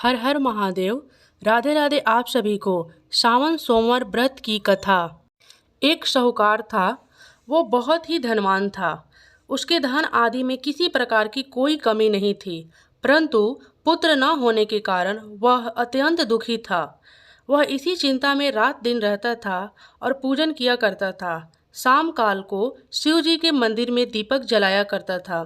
हर हर महादेव। राधे राधे आप सभी को। सावन सोमवार व्रत की कथा। एक साहूकार था। वो बहुत ही धनवान था। उसके धन आदि में किसी प्रकार की कोई कमी नहीं थी, परंतु पुत्र न होने के कारण वह अत्यंत दुखी था। वह इसी चिंता में रात दिन रहता था और पूजन किया करता था। शाम काल को शिव जी के मंदिर में दीपक जलाया करता था।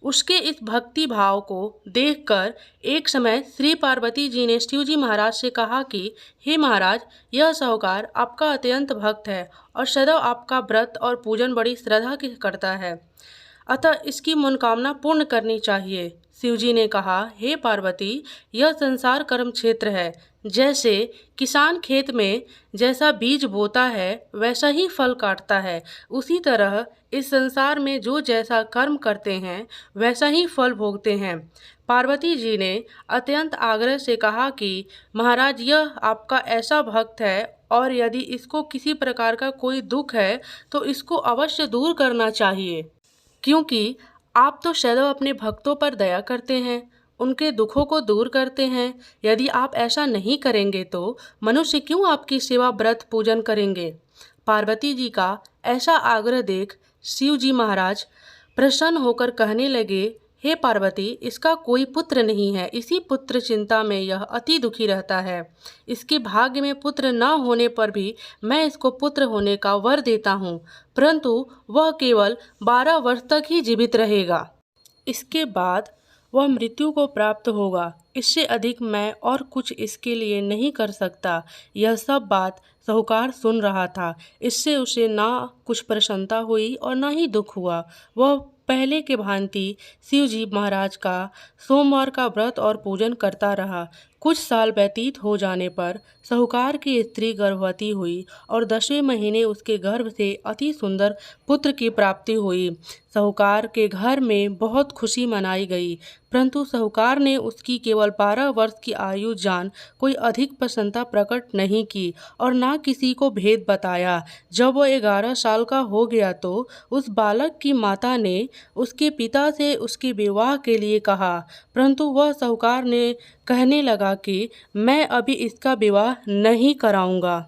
उसके इस भक्ति भाव को देखकर एक समय श्री पार्वती जी ने शिव जी महाराज से कहा कि हे महाराज, यह साहूकार आपका अत्यंत भक्त है और सदैव आपका व्रत और पूजन बड़ी श्रद्धा के करता है, अतः इसकी मनोकामना पूर्ण करनी चाहिए। शिवजी ने कहा, हे पार्वती, यह संसार कर्म क्षेत्र है। जैसे किसान खेत में जैसा बीज बोता है वैसा ही फल काटता है, उसी तरह इस संसार में जो जैसा कर्म करते हैं वैसा ही फल भोगते हैं। पार्वती जी ने अत्यंत आग्रह से कहा कि महाराज, यह आपका ऐसा भक्त है और यदि इसको किसी प्रकार का कोई दुख है तो इसको अवश्य दूर करना चाहिए, क्योंकि आप तो सदैव अपने भक्तों पर दया करते हैं, उनके दुखों को दूर करते हैं। यदि आप ऐसा नहीं करेंगे तो मनुष्य क्यों आपकी सेवा व्रत पूजन करेंगे। पार्वती जी का ऐसा आग्रह देख शिव जी महाराज प्रसन्न होकर कहने लगे, हे पार्वती, इसका कोई पुत्र नहीं है। इसी पुत्र चिंता में यह अति दुखी रहता है। इसके भाग्य में पुत्र न होने पर भी मैं इसको पुत्र होने का वर देता हूँ, परंतु वह केवल 12 वर्ष तक ही जीवित रहेगा। इसके बाद वह मृत्यु को प्राप्त होगा। इससे अधिक मैं और कुछ इसके लिए नहीं कर सकता। यह सब बात साहूकार सुन रहा था। इससे उसे ना कुछ प्रसन्नता हुई और ना ही दुख हुआ। वह पहले के भांति शिव जी महाराज का सोमवार का व्रत और पूजन करता रहा। कुछ साल व्यतीत हो जाने पर साहूकार की स्त्री गर्भवती हुई और 10वें महीने उसके गर्भ से अति सुंदर पुत्र की प्राप्ति हुई। साहूकार के घर में बहुत खुशी मनाई गई, परंतु साहूकार ने उसकी केवल 12 वर्ष की आयु जान कोई अधिक प्रसन्नता प्रकट नहीं की और ना किसी को भेद बताया। जब वो 11 साल का हो गया तो उस बालक की माता ने उसके पिता से उसके विवाह के लिए कहा, परंतु वह साहूकार ने कहने लगा कि मैं अभी इसका विवाह नहीं कराऊंगा,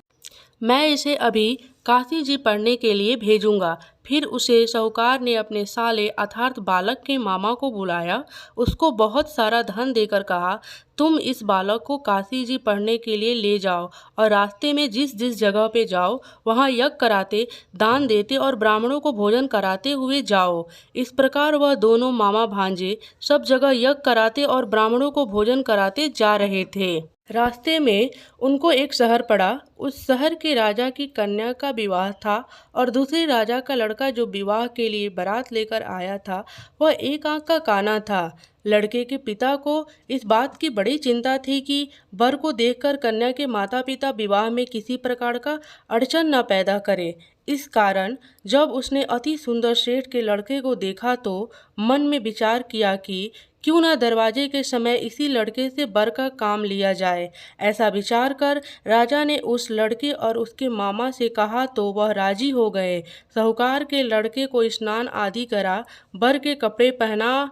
मैं इसे अभी काशी जी पढ़ने के लिए भेजूंगा। फिर उसे साहूकार ने अपने साले अर्थात बालक के मामा को बुलाया, उसको बहुत सारा धन देकर कहा, तुम इस बालक को काशी जी पढ़ने के लिए ले जाओ और रास्ते में जिस जिस जगह पे जाओ वहाँ यज्ञ कराते, दान देते और ब्राह्मणों को भोजन कराते हुए जाओ। इस प्रकार वह दोनों मामा भांजे सब जगह यज्ञ कराते और ब्राह्मणों को भोजन कराते जा रहे थे। रास्ते में उनको एक शहर पड़ा। उस शहर के राजा की कन्या का विवाह था और दूसरे राजा का लड़का जो विवाह के लिए बारात लेकर आया था वह एक आंख का काना था। लड़के के पिता को इस बात की बड़ी चिंता थी कि वर को देखकर कन्या के माता पिता विवाह में किसी प्रकार का अड़चन न पैदा करें। इस कारण जब उसने अति सुंदर सेठ के लड़के को देखा तो मन में विचार किया कि क्यों न दरवाजे के समय इसी लड़के से वर का काम लिया जाए। ऐसा विचार कर राजा ने उस लड़के और उसके मामा से कहा तो वह राजी हो गए। साहूकार के लड़के को स्नान आदि करा, वर के कपड़े पहना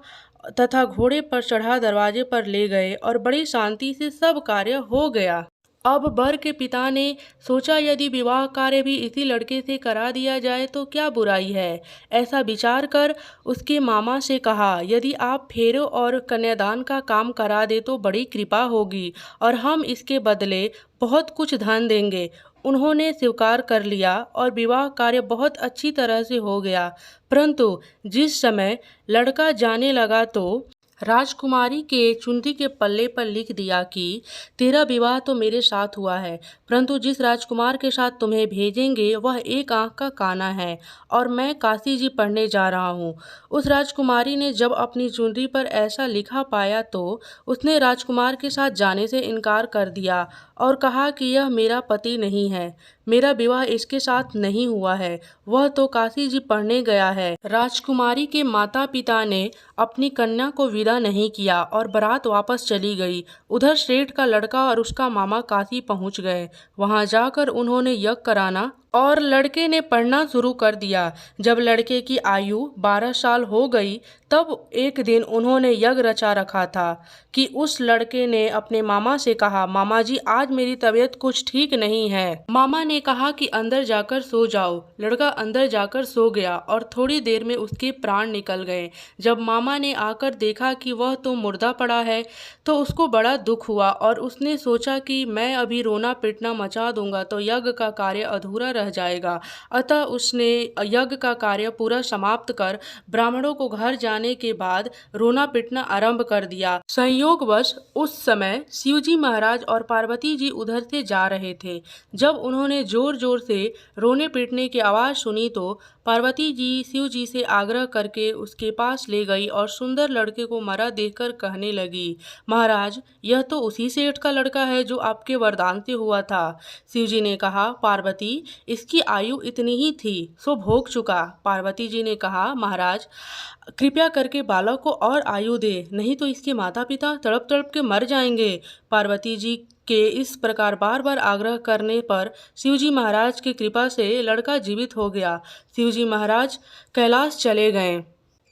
तथा घोड़े पर चढ़ा दरवाजे पर ले गए और बड़ी शांति से सब कार्य हो गया। अब वर के पिता ने सोचा, यदि विवाह कार्य भी इसी लड़के से करा दिया जाए तो क्या बुराई है। ऐसा विचार कर उसके मामा से कहा, यदि आप फेरों और कन्यादान का काम करा दे तो बड़ी कृपा होगी और हम इसके बदले बहुत कुछ धन देंगे। उन्होंने स्वीकार कर लिया और विवाह कार्य बहुत अच्छी तरह से हो गया। परंतु जिस समय लड़का जाने लगा तो राजकुमारी के चुंदी के पल्ले पर लिख दिया कि तेरा विवाह तो मेरे साथ हुआ है, परंतु जिस राजकुमार के साथ तुम्हें भेजेंगे वह एक आंख का काना है और मैं काशी जी पढ़ने जा रहा हूँ। उस राजकुमारी ने जब अपनी चुंदी पर ऐसा लिखा पाया तो उसने राजकुमार के साथ जाने से इनकार कर दिया और कहा कि यह मेरा पति नहीं है, मेरा विवाह इसके साथ नहीं हुआ है, वह तो काशी जी पढ़ने गया है। राजकुमारी के माता पिता ने अपनी कन्या को विदा नहीं किया और बारात वापस चली गई। उधर सेठ का लड़का और उसका मामा काशी पहुंच गए। वहां जाकर उन्होंने यज्ञ कराना और लड़के ने पढ़ना शुरू कर दिया। जब लड़के की आयु 12 साल हो गई तब एक दिन उन्होंने यज्ञ रचा रखा था कि उस लड़के ने अपने मामा से कहा, मामा जी आज मेरी तबीयत कुछ ठीक नहीं है। मामा ने कहा कि अंदर जाकर सो जाओ। लड़का अंदर जाकर सो गया और थोड़ी देर में उसके प्राण निकल गए। जब मामा ने आकर देखा कि वह तो मुर्दा पड़ा है तो उसको बड़ा दुख हुआ और उसने सोचा कि मैं अभी रोना पिटना मचा दूंगा तो यज्ञ का कार्य अधूरा रह जाएगा। अतः उसने यज्ञ का कार्य पूरा समाप्त कर ब्राह्मणों को घर जाने के बाद रोना पिटना आरंभ कर दिया। संयोगवश उस समय शिवजी महाराज और पार्वती जी उधर से जा रहे थे। जब उन्होंने जोर जोर से रोने पीटने की आवाज सुनी तो पार्वती जी शिव जी से आग्रह करके उसके पास ले गई और सुंदर लड़के को मरा देखकर कहने लगी, महाराज यह तो उसी सेठ का लड़का है जो आपके वरदान से हुआ था। शिव जी ने कहा, पार्वती इसकी आयु इतनी ही थी सो भोग चुका। पार्वती जी ने कहा, महाराज कृपया करके बालक को और आयु दे, नहीं तो इसके माता पिता तड़प तड़प के मर जाएंगे। पार्वती जी के इस प्रकार बार बार आग्रह करने पर शिवजी महाराज की कृपा से लड़का जीवित हो गया। शिवजी महाराज कैलाश चले गए।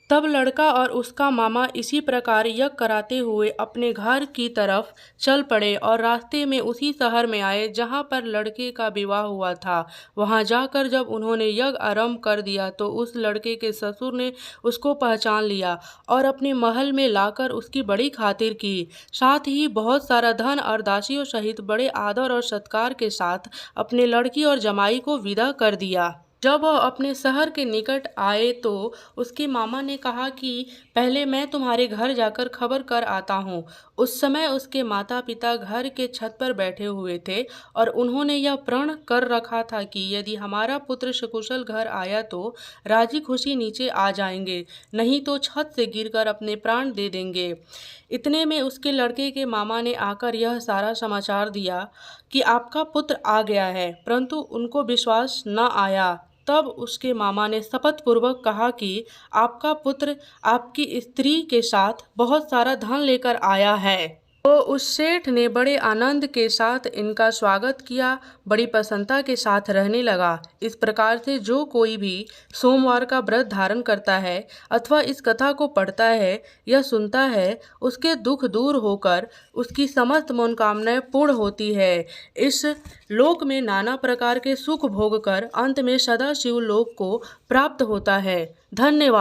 तब लड़का और उसका मामा इसी प्रकार यज्ञ कराते हुए अपने घर की तरफ चल पड़े और रास्ते में उसी शहर में आए जहाँ पर लड़के का विवाह हुआ था। वहाँ जाकर जब उन्होंने यज्ञ आरंभ कर दिया तो उस लड़के के ससुर ने उसको पहचान लिया और अपने महल में लाकर उसकी बड़ी खातिर की। साथ ही बहुत सारा धन और दासियों सहित बड़े आदर और सत्कार के साथ अपने लड़की और जमाई को विदा कर दिया। जब वह अपने शहर के निकट आए तो उसके मामा ने कहा कि पहले मैं तुम्हारे घर जाकर खबर कर आता हूँ। उस समय उसके माता पिता घर के छत पर बैठे हुए थे और उन्होंने यह प्रण कर रखा था कि यदि हमारा पुत्र सकुशल घर आया तो राजी खुशी नीचे आ जाएंगे, नहीं तो छत से गिरकर अपने प्राण दे देंगे। इतने में उसके लड़के के मामा ने आकर यह सारा समाचार दिया कि आपका पुत्र आ गया है, परंतु उनको विश्वास न आया। तब उसके मामा ने शपथ पूर्वक कहा कि आपका पुत्र आपकी स्त्री के साथ बहुत सारा धन लेकर आया है। तो उस सेठ ने बड़े आनंद के साथ इनका स्वागत किया, बड़ी प्रसन्नता के साथ रहने लगा। इस प्रकार से जो कोई भी सोमवार का व्रत धारण करता है अथवा इस कथा को पढ़ता है या सुनता है उसके दुख दूर होकर उसकी समस्त मनोकामनाएं पूर्ण होती है। इस लोक में नाना प्रकार के सुख भोग कर अंत में सदा शिव लोक को प्राप्त होता है। धन्यवाद।